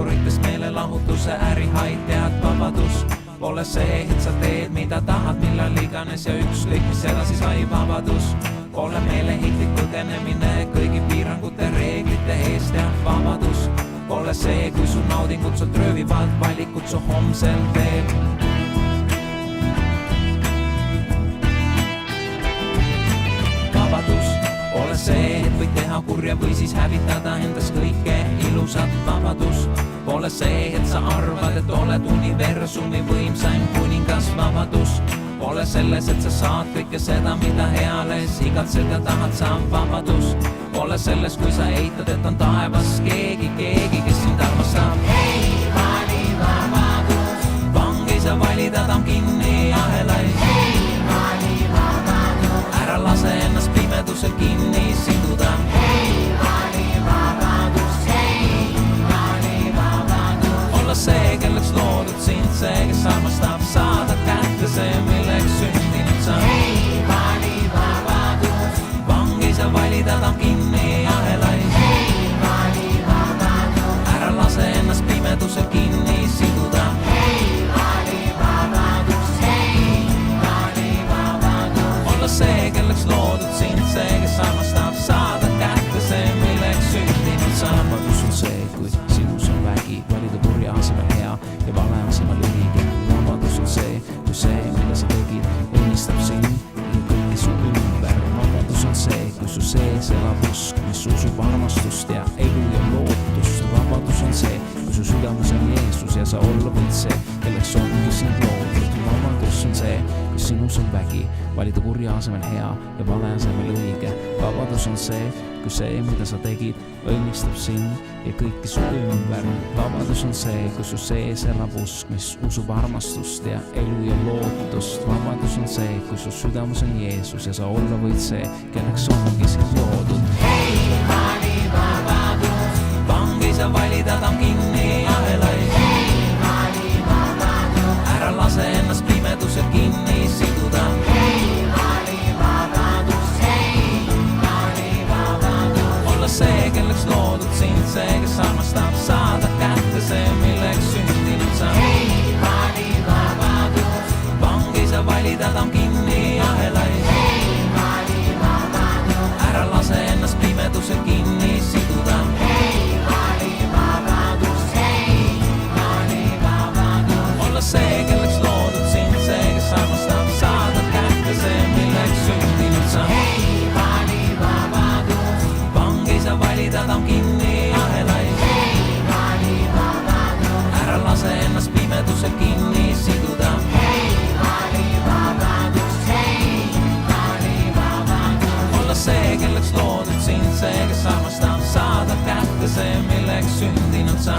ankuritest meelelahutuse ärihaid tead vabadus. Pole see, et sa teed mida tahad, millal iganes ja ükskõik, mis edasi sai vabadus. Pole meeleheitlik põgenemine kõigi piirangute reeglite eest tead vabadus. Pole see, kui su naudingud sult röövivad valikud su homsel teel. Vabadus pole see, et võid teha kurja või siis hävitada endas kõike ilusat. Vabadus pole see, et sa arvad, et oled universumi võimsaim kuningas. Vabadus pole selles, et sa saad kõike seda, mida heales igatsed ja tahad, saab vabadus. Pole selles, kui sa eitad, et on taevas keegi, kes sind armastab. Ei vali vabadus. Vang ei saa valida, ta on kinni ahelaid. Ei vali vabadus. Ära lase ennast pimedusel kinni siduda. Ei vali vabadus. Ei vali vabadus. Olla see, kelleks loodud sind, see, kes armastab, saada kätte see, milleks sündinud sa. Ei vali vabadus. Vang ei saa valida, ta on kinni ahelaid. Ei vali vabadus. Ära lase ennast pimedusel kinni siduda. Ei vali vabadus. Ei vali vabadus. Olla see, kelleks loodud sind, see, kes armastab, saada kätte see, milleks sündinud sa. Vabadus on see, kui sinus on vägi, valida kurja asemel hea ja vale asemel õige. Vabadus on see, kui see, mida sa tegid, õnnistab sind ja kõiki su ümber. Vabadus on see, kui su sees elab usk, mis usub armastust ja elu ja lootust. Vabadus on see, kui su südames on Jeesus ja sa olla võid see, kelleks ongi sind loodud. Vabadus on see, kui sinus on vägi, valida kurja asemel hea ja vale asemel õige. Vabadus on see, kui see, mida sa tegid, õnnistab sind ja kõiki su ümber. Vabadus on see, kui su sees elab usk, mis usub armastust ja elu ja lootust. Vabadus on see, kui su südames on Jeesus ja sa olla võid see, kelleks ongi sind loodud. Ei vali vabadus. Vang ei saa valida, ta on kinni ahelaid. Ei vali vabadus. Ära lase ennast pimedusel kinni siduda. Ei vali vabadus. Ei vali vabadus. Olla see, kelleks loodud sind, see, kes armastab, saada kätte see, milleks sündinud sa. Ei vali vabadus. Vang ei saa valida, ta on kinni ahelaid. Ei vali vabadus. Ära lase ennast pimedusel kinni siduda. Ei vali vabadus. Ei vali vabadus. Olla see, kelleks loodud sind, see, kes armastab, saada kätte see, milleks sündinud sa. Ei vali vabadus. Vang ei saa valida, ta on kinni ahelaid. Ei vali vabadus. Ära lase ennast pimedusel kinni siduda. Ei vali vabadus. Ei vali vabadus. Olla see, kelleks loodud sind, see, kes armastab, saada kätte see, milleks sündinud sa.